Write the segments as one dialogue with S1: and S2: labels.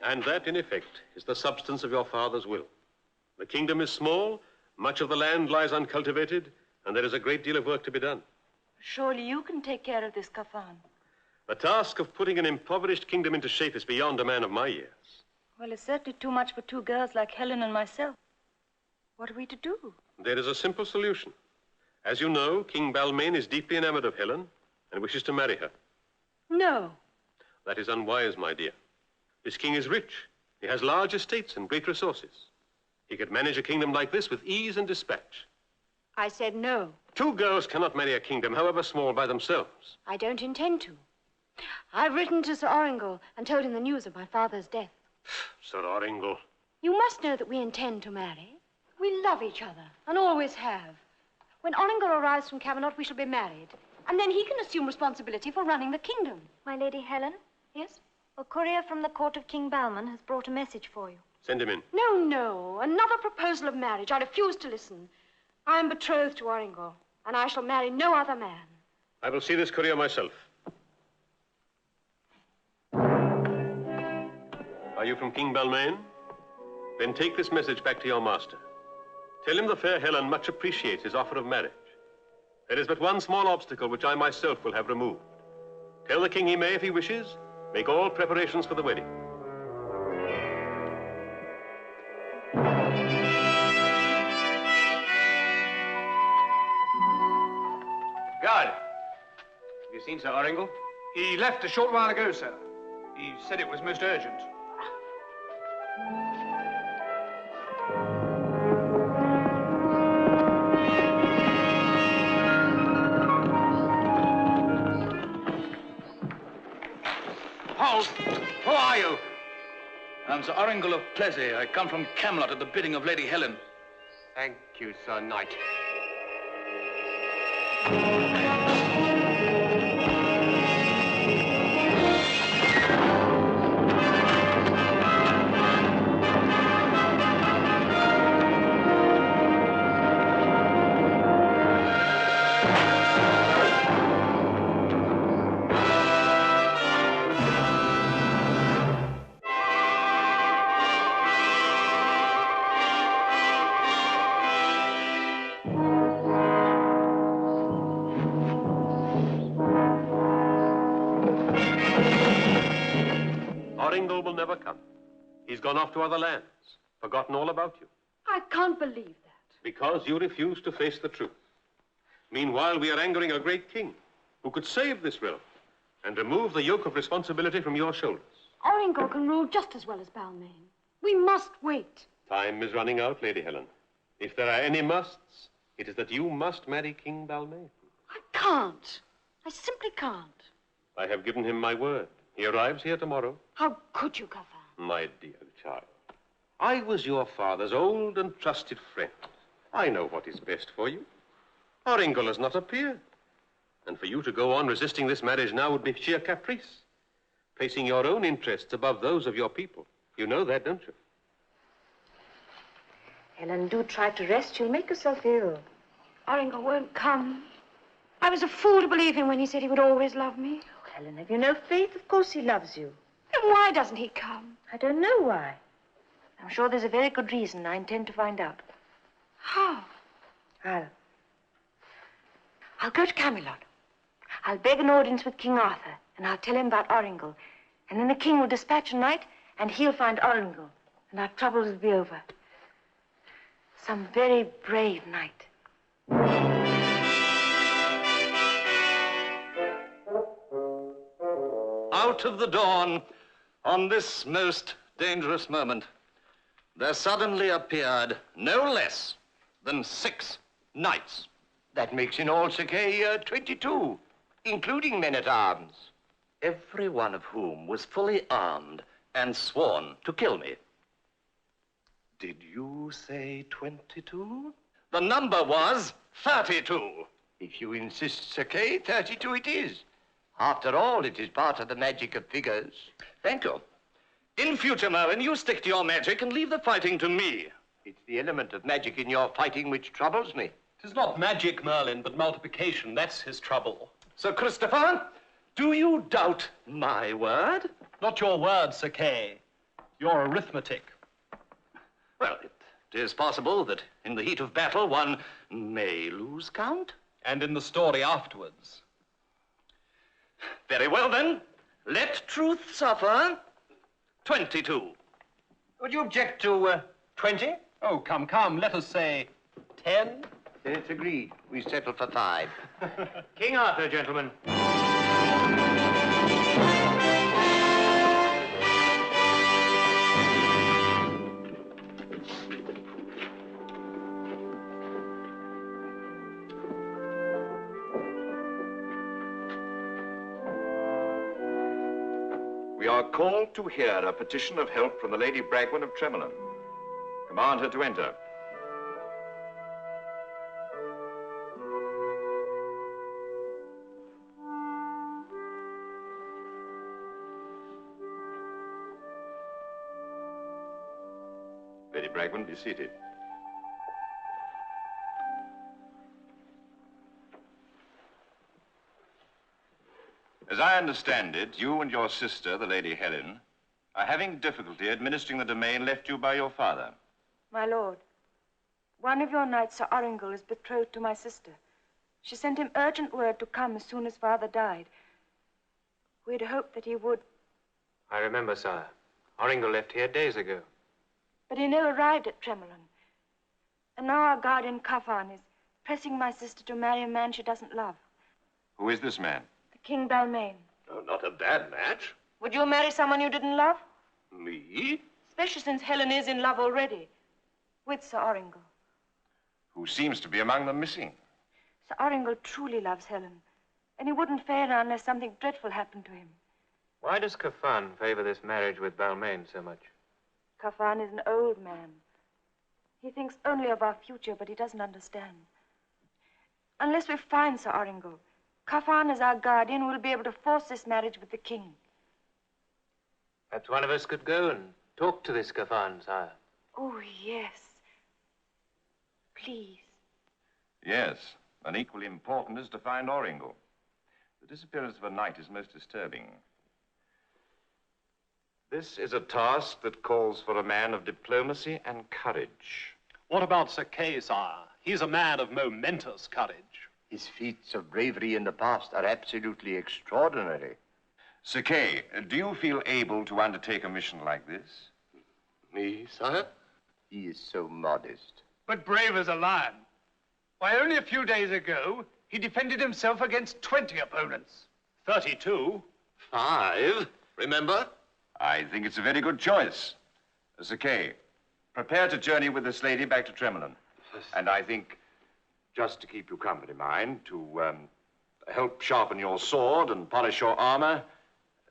S1: And that, in effect, is the substance of your father's will. The kingdom is small, much of the land lies uncultivated, and there is a great deal of work to be done.
S2: Surely you can take care of this, Kafan.
S1: The task of putting an impoverished kingdom into shape is beyond a man of my years.
S2: Well, it's certainly too much for two girls like Helen and myself. What are we to do?
S1: There is a simple solution. As you know, King Balmain is deeply enamored of Helen and wishes to marry her.
S2: No.
S1: That is unwise, my dear. This king is rich. He has large estates and great resources. He could manage a kingdom like this with ease and dispatch.
S2: I said no.
S1: Two girls cannot marry a kingdom, however small, by themselves.
S2: I don't intend to. I've written to Sir Orringal and told him the news of my father's death.
S1: Sir Orringal.
S2: You must know that we intend to marry. We love each other, and always have. When Orringal arrives from Camelot, we shall be married. And then he can assume responsibility for running the kingdom.
S3: My Lady Helen?
S2: Yes?
S3: A courier from the court of King Balmain has brought a message for you.
S1: Send him in.
S2: No, no. Another proposal of marriage. I refuse to listen. I am betrothed to Orringal, and I shall marry no other man.
S1: I will see this courier myself. Are you from King Balmain? Then take this message back to your master. Tell him the fair Helen much appreciates his offer of marriage. There is but one small obstacle which I myself will have removed. Tell the king he may, if he wishes, make all preparations for the wedding.
S4: Guard, have you seen Sir Orringal?
S5: He left a short while ago, sir. He said it was most urgent.
S4: Who are you?
S5: I'm Sir Orringal of Plessy. I come from Camelot at the bidding of Lady Helen.
S4: Thank you, Sir Knight.
S1: Orringal will never come. He's gone off to other lands, forgotten all about you.
S2: I can't believe that.
S1: Because you refuse to face the truth. Meanwhile, we are angering a great king who could save this realm and remove the yoke of responsibility from your shoulders.
S2: Orringal can rule just as well as Balmain. We must wait.
S1: Time is running out, Lady Helen. If there are any musts, it is that you must marry King Balmain.
S2: I can't. I simply can't.
S1: I have given him my word. He arrives here tomorrow.
S2: How could you, Kafan?
S1: My dear child, I was your father's old and trusted friend. I know what is best for you. Orringal has not appeared. And for you to go on resisting this marriage now would be sheer caprice, placing your own interests above those of your people. You know that, don't you?
S3: Helen, do try to rest. You'll make yourself ill.
S2: Orringal won't come. I was a fool to believe him when he said he would always love me.
S3: Oh, Helen, have you no faith? Of course he loves you.
S2: Then why doesn't he come?
S3: I don't know why. I'm sure there's a very good reason. I intend to find out.
S2: How?
S3: I'll go to Camelot. I'll beg an audience with King Arthur, and I'll tell him about Orringal. And then the king will dispatch a knight, and he'll find Orringal, and our troubles will be over. Some very brave knight.
S5: Out of the dawn, on this most dangerous moment, there suddenly appeared no less than 6 knights.
S4: That makes in all, Sir Kay, 22, including men-at-arms.
S5: Every one of whom was fully armed and sworn to kill me.
S4: Did you say 22?
S5: The number was 32.
S4: If you insist, Sir Kay, 32 it is. After all, it is part of the magic of figures.
S5: Thank you. In future, Merlin, you stick to your magic and leave the fighting to me.
S4: It's the element of magic in your fighting which troubles me.
S6: Tis not magic, Merlin, but multiplication. That's his trouble.
S5: Sir Christopher, do you doubt my word?
S6: Not your word, Sir Kay. Your arithmetic.
S5: Well, it is possible that in the heat of battle one may lose count.
S6: And in the story afterwards.
S5: Very well, then. Let truth suffer. 22.
S7: Would you object to 20?
S6: Oh, come, let us say 10.
S4: Then it's agreed. We settle for 5.
S7: King Arthur, gentlemen.
S8: We are called to hear a petition of help from the Lady Bragwin of Tremolin. Command her to enter. Lady Bragwin, be seated. As I understand it, you and your sister, the Lady Helen, are having difficulty administering the domain left you by your father.
S3: My lord, one of your knights, Sir Arringal, is betrothed to my sister. She sent him urgent word to come as soon as father died. We'd hoped that he would.
S9: I remember, sire. Arringal left here days ago.
S3: But he never arrived at Tremolin. And now our guardian, Cafarn, is pressing my sister to marry a man she doesn't love.
S8: Who is this man?
S3: King Balmain.
S5: Oh, not a bad match.
S3: Would you marry someone you didn't love?
S5: Me?
S3: Especially since Helen is in love already. With Sir Arringal.
S8: Who seems to be among the missing.
S3: Sir Arringal truly loves Helen. And he wouldn't fail her unless something dreadful happened to him.
S9: Why does Cafarn favor this marriage with Balmain so much?
S3: Cafarn is an old man. He thinks only of our future, but he doesn't understand. Unless we find Sir Arringal, Cafarn, as our guardian, will be able to force this marriage with the king.
S9: Perhaps one of us could go and talk to this Cafarn, sire.
S3: Oh, yes. Please.
S8: Yes, and equally important is to find Arringal. The disappearance of a knight is most disturbing. This is a task that calls for a man of diplomacy and courage.
S6: What about Sir Kay, sire? He's a man of momentous courage.
S4: His feats of bravery in the past are absolutely extraordinary.
S8: Sir Kay, do you feel able to undertake a mission like this?
S5: Me, sire?
S4: He is so modest.
S7: But brave as a lion. Why, only a few days ago, he defended himself against 20 opponents.
S6: 32.
S5: 5, remember?
S8: I think it's a very good choice. Sir Kay, prepare to journey with this lady back to Tremolin. And I think, just to keep you company, mind, to help sharpen your sword and polish your armor,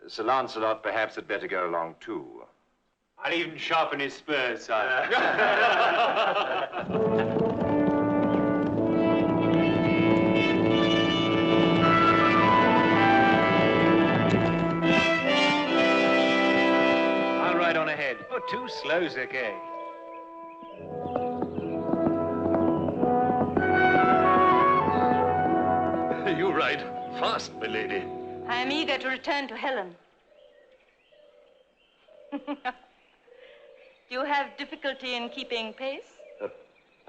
S8: Sir Lancelot perhaps had better go along too.
S9: I'll even sharpen his spurs, sire. I'll ride on ahead. Oh, too slow, Sir Kay.
S5: You ride fast, milady.
S3: I am eager to return to Helen. Do you have difficulty in keeping pace?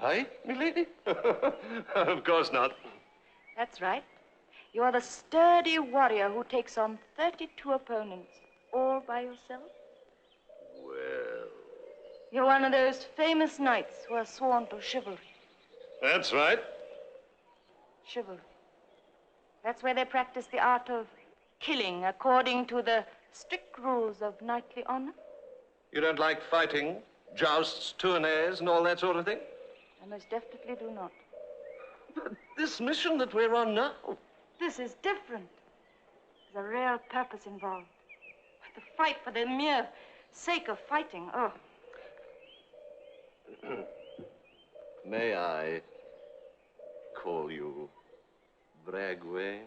S5: I, milady? Of course not.
S3: That's right. You are the sturdy warrior who takes on 32 opponents, all by yourself.
S5: Well,
S3: You're one of those famous knights who are sworn to chivalry.
S5: that's right.
S3: Chivalry. That's where they practice the art of killing according to the strict rules of knightly honor.
S5: You don't like fighting, jousts, tourneys, and all that sort of thing?
S3: I most definitely do not.
S5: But this mission that we're on now.
S3: This is different. There's a real purpose involved. The fight for the mere sake of fighting. Oh,
S5: May I call you Bragwin?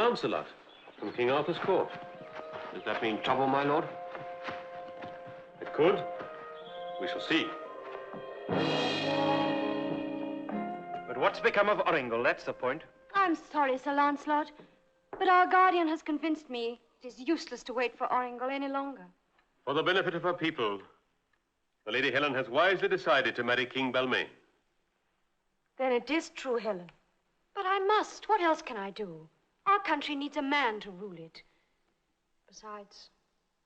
S1: Lancelot from King Arthur's court. Does that mean trouble, my lord? It could. We shall see.
S9: But what's become of Orringal? That's the point.
S2: I'm sorry, Sir Lancelot, but our guardian has convinced me it is useless to wait for Orringal any longer.
S1: For the benefit of her people, the Lady Helen has wisely decided to marry King Balmain.
S3: Then it is true, Helen.
S2: But I must. What else can I do? Our country needs a man to rule it. Besides,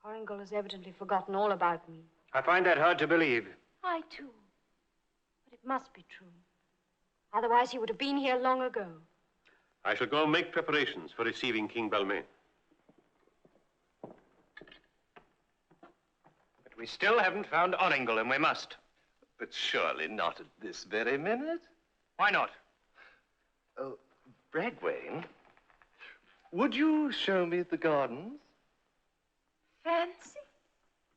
S2: Orringal has evidently forgotten all about me.
S9: I find that hard to believe.
S2: I too. But it must be true. Otherwise, he would have been here long ago.
S1: I shall go and make preparations for receiving King Balmain.
S9: But we still haven't found Orringal, and we must.
S5: But surely not at this very minute.
S9: Why not?
S5: Oh, Bragwain, would you show me the gardens?
S3: Fancy.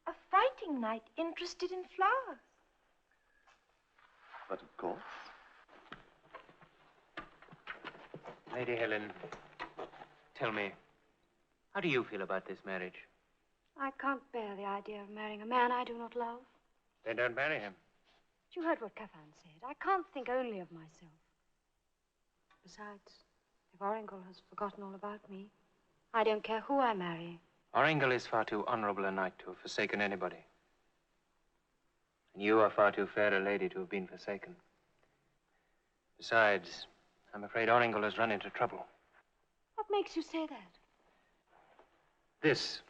S3: A fighting knight interested in flowers.
S5: But of course.
S9: Lady Helen, tell me, how do you feel about this marriage?
S2: I can't bear the idea of marrying a man I do not love.
S9: Then don't marry him.
S2: But you heard what Cavan said. I can't think only of myself. Besides, if Orringal has forgotten all about me, I don't care who I marry.
S9: Orringal is far too honorable a knight to have forsaken anybody. And you are far too fair a lady to have been forsaken. Besides, I'm afraid Orringal has run into trouble.
S2: What makes you say that?
S9: This.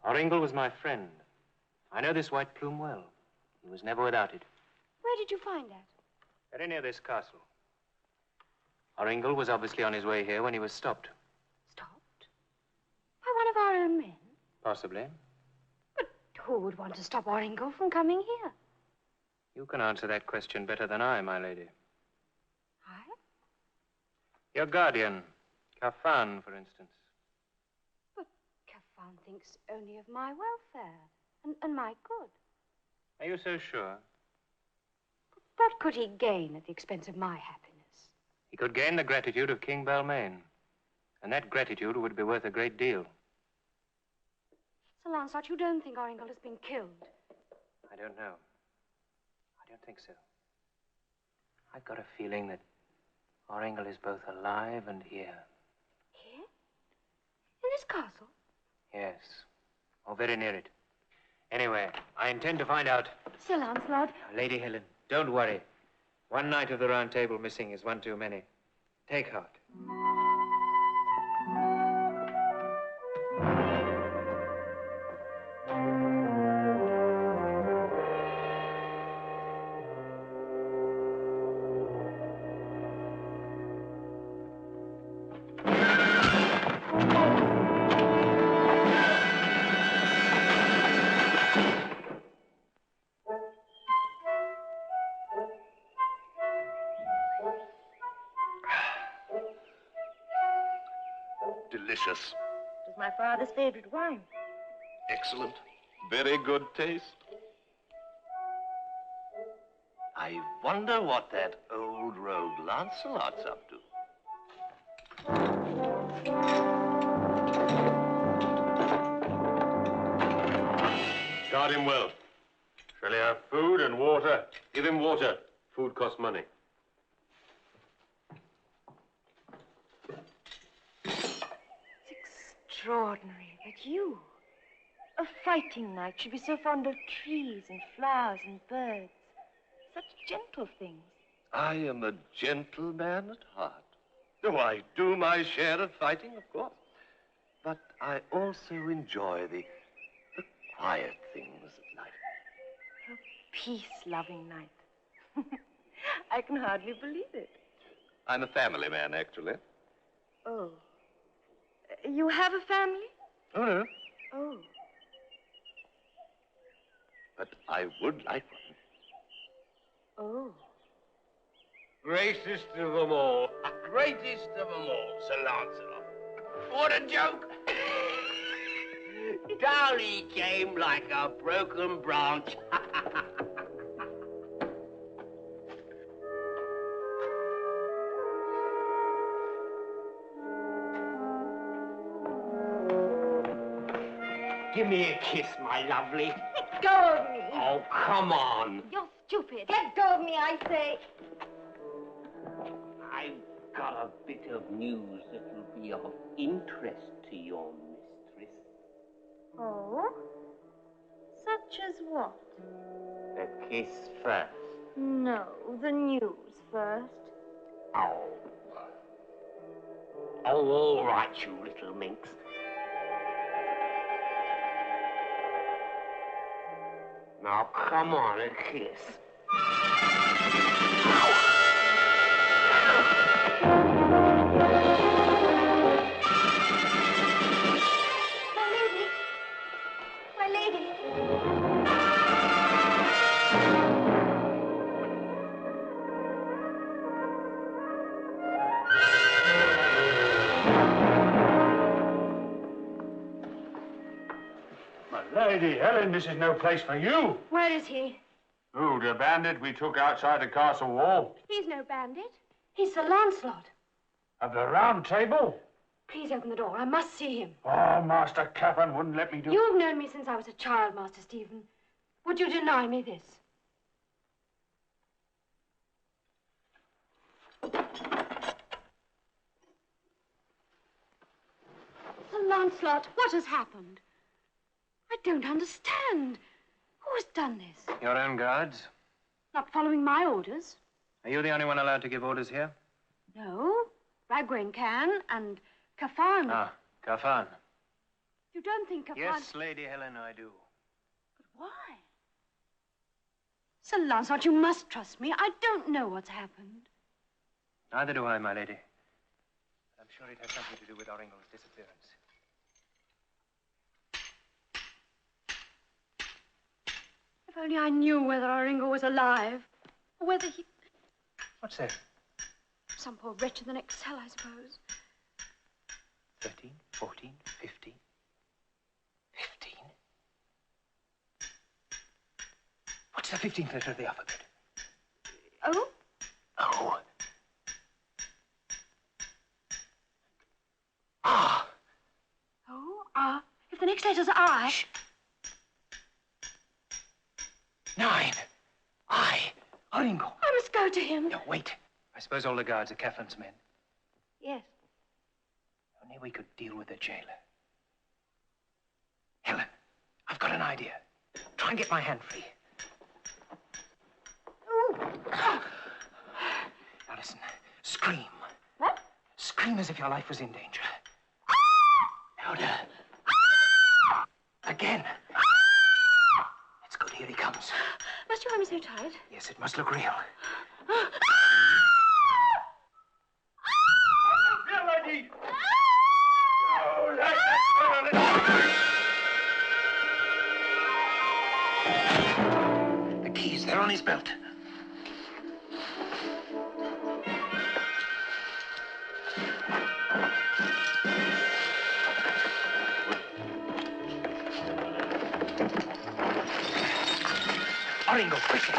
S9: Orringal was my friend. I know this white plume well. He was never without it.
S2: Where did you find that?
S9: Very near this castle. Orringal was obviously on his way here when he was stopped.
S2: Stopped? By one of our own men?
S9: Possibly.
S2: But who would want to stop Orringal from coming here?
S9: You can answer that question better than I, my lady.
S2: I?
S9: Your guardian, Cavan, for instance.
S2: But Cavan thinks only of my welfare and my good.
S9: Are you so sure?
S2: What could he gain at the expense of my happiness?
S9: He could gain the gratitude of King Balmain. And that gratitude would be worth a great deal.
S2: Sir Lancelot, you don't think Orringal has been killed?
S9: I don't know. I don't think so. I've got a feeling that Orringal is both alive and here.
S2: Here? In this castle?
S9: Yes. Or very near it. Anyway, I intend to find out.
S2: Sir Lancelot.
S9: Lady Helen, don't worry. One knight of the Round Table missing is one too many. Take heart.
S5: Delicious.
S3: It was my father's favorite wine.
S5: Excellent. Very good taste. I wonder what that old rogue Lancelot's up to.
S1: Guard him well. Shall he have food and water? Give him water. Food costs money.
S3: Extraordinary that you, a fighting knight, should be so fond of trees and flowers and birds. Such gentle things.
S5: I am a gentleman at heart. Oh, I do my share of fighting, of course. But I also enjoy the quiet things of life.
S3: A peace-loving knight. I can hardly believe it.
S5: I'm a family man, actually.
S3: Oh. You have a family?
S5: Oh, no.
S3: Oh.
S5: But I would like one.
S3: Oh.
S4: Greatest of them all. Greatest of them all, Sir Lancelot. What a joke! Down he came like a broken branch.
S10: Give me a kiss, my lovely.
S3: Let go of me.
S10: Oh, come on.
S2: You're stupid.
S3: Let go of me, I say.
S10: I've got a bit of news that will be of interest to your mistress.
S3: Oh? Such as what?
S10: The kiss first.
S3: No, the news first.
S10: Oh. Oh, all right, you little minx. Now, come on, a kiss.
S3: My lady.
S7: Lady Helen, this is no place for you.
S2: Where is he?
S7: Who, the bandit we took outside the castle wall?
S2: He's no bandit. He's Sir Lancelot.
S7: Of the Round Table?
S2: Please open the door. I must see him.
S7: Oh, Master Capon wouldn't let me do...
S2: You've known me since I was a child, Master Stephen. Would you deny me this? Sir Lancelot, what has happened? I don't understand. Who has done this?
S9: Your own guards?
S2: Not following my orders?
S9: Are you the only one allowed to give orders here?
S2: No. Ragwain can, and Cafan.
S9: Ah, Cafan.
S2: You don't think Cafan...
S9: Yes, Lady Helen, I do.
S2: But why? Sir Lancelot, you must trust me. I don't know what's happened.
S9: Neither do I, my lady. I'm sure it has something to do with Oringle's disappearance.
S2: If only I knew whether Oringle was alive, or whether he...
S9: What's that?
S2: Some poor wretch in the next cell, I suppose.
S9: 13, 14, 15. 15? What's the 15th letter of the alphabet?
S2: Oh?
S9: Oh. Ah.
S2: Oh, if the next letter's I...
S9: Shh. 9. I. Oringle.
S2: I must go to him.
S9: No, wait. I suppose all the guards are Cafan's men.
S2: Yes.
S9: Only we could deal with the jailer. Helen, I've got an idea. Try and get my hand free.
S2: Ooh.
S9: Now listen. Scream.
S2: What?
S9: Scream as if your life was in danger. Louder. Again. It's good. Here he comes.
S2: Must you hold me so tight?
S9: Yes, it must look real.
S7: Melody!
S9: The keys, they're on his belt. Oringle, quickly.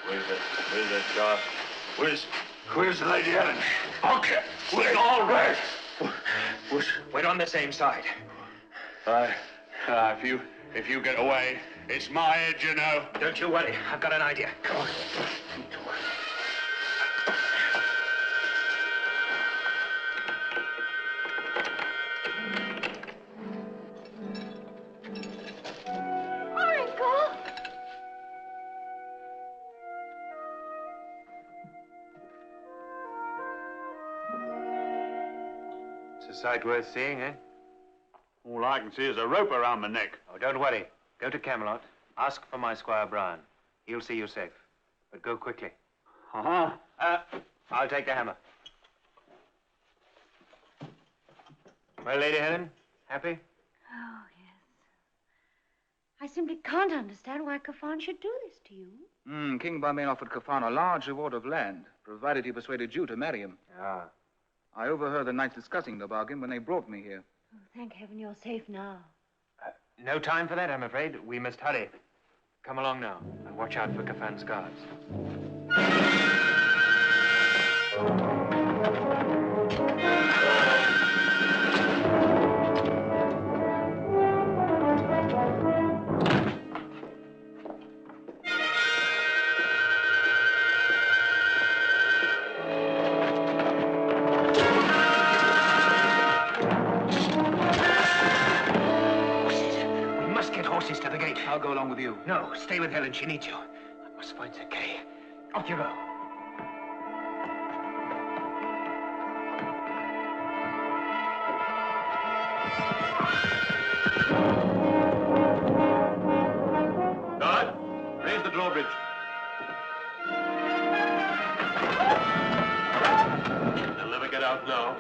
S8: Where's that car? Where's the Lady Helen?
S7: Okay, we're all right.
S9: We're on the same side.
S7: If you get away, it's my head, you know.
S9: Don't you worry. I've got an idea. Come on. It's a sight worth seeing, eh?
S7: All I can see is a rope around my neck.
S9: Oh, don't worry. Go to Camelot. Ask for my Squire Brian. He'll see you safe. But go quickly.
S7: Uh-huh.
S9: I'll take the hammer. Well, Lady Helen, happy?
S2: Oh, yes. I simply can't understand why Cafan should do this to you.
S11: King Balmain offered Cafan a large reward of land, provided he persuaded you to marry him.
S9: Ah.
S11: I overheard the knights discussing the bargain when they brought me here.
S2: Oh, thank heaven you're safe now.
S9: No time for that, I'm afraid. We must hurry. Come along now, and watch out for Cafan's guards.
S11: I'll go along with you.
S9: No, stay with Helen. She needs you. I must find Sir Kay. Off you go.
S1: Guard, raise the drawbridge. They'll never get out now.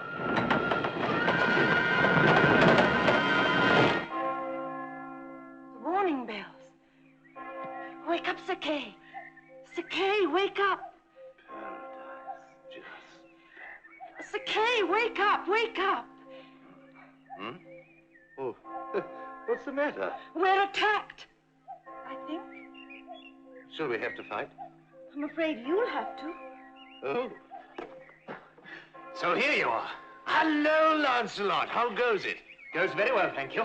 S3: Warning bells. Wake up, Sir Kay. Sir Kay, wake up. Sir Kay, wake up, wake up.
S5: Hmm? Oh, what's the matter?
S3: We're attacked, I think.
S5: Shall we have to fight?
S3: I'm afraid you'll have to.
S5: Oh.
S9: So here you are.
S5: Hello, Lancelot. How goes it?
S9: Goes very well, thank you.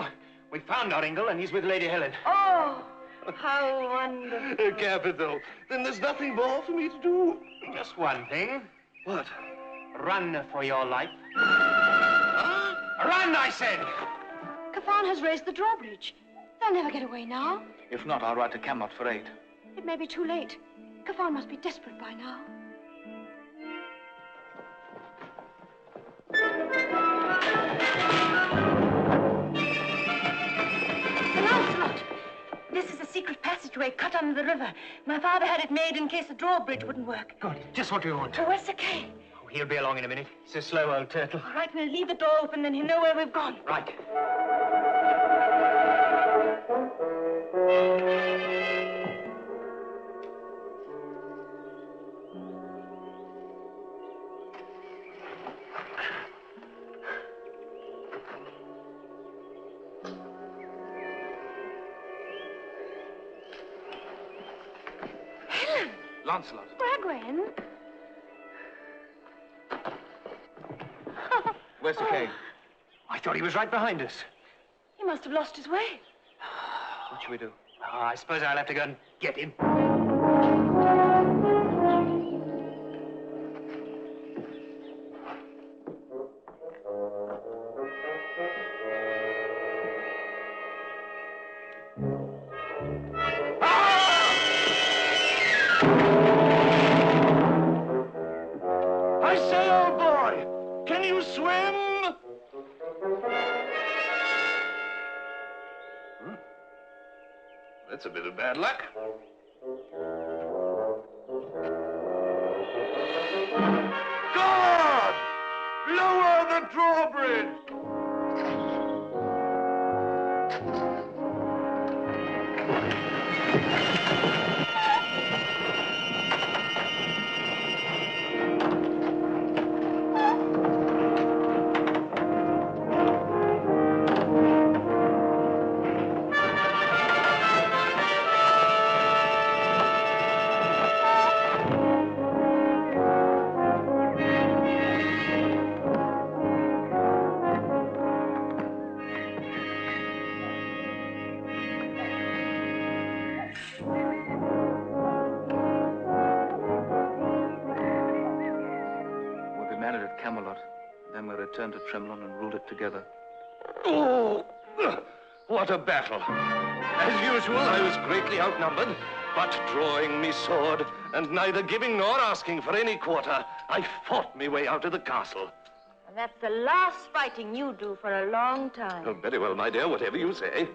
S9: We found Arringle, and he's with Lady Helen.
S3: Oh, how wonderful.
S5: Capital. Then there's nothing more for me to do.
S9: Just one thing.
S5: What?
S9: Run for your life. Huh? Run, I said!
S2: Cafarn has raised the drawbridge. They'll never get away now.
S11: If not, I'll ride to Camelot for aid.
S2: It may be too late. Cafarn must be desperate by now.
S3: Sir Lancelot! This is a secret passageway cut under the river. My father had it made in case the drawbridge wouldn't work.
S9: Good. Just what we want.
S3: Oh, where's Sir Kay?
S9: Oh, he'll be along in a minute. He's a slow old turtle.
S3: All right, we'll leave the door open, then he'll know where we've gone.
S9: Right.
S11: Lancelot.
S2: Bragwin?
S11: Where's Sir Kay?
S9: I thought he was right behind us.
S2: He must have lost his way.
S11: What shall we do?
S9: Oh, I suppose I'll have to go and get him.
S5: I say, old boy, can you swim? That's a bit of bad luck. God! Lower the drawbridge!
S11: Camelot. Then we returned to Tremlon and ruled it together.
S5: Oh, what a battle. As usual, I was greatly outnumbered, but drawing me sword and neither giving nor asking for any quarter, I fought me way out of the castle.
S3: And that's the last fighting you do for a long time.
S5: Oh, very well, my dear, whatever you say.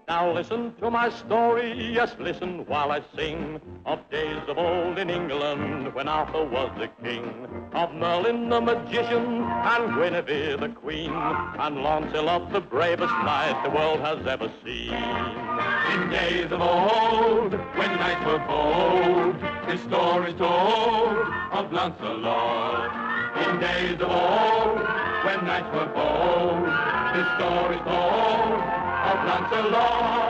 S12: Now listen to my story, yes, listen while I sing of days of old in England when Arthur was the king, of Merlin the magician and Guinevere the queen, and Lancelot the bravest knight the world has ever seen. In days of old, when knights were bold, his story's told of Lancelot. In days of old, when knights were bold, his story's told of Lancelot.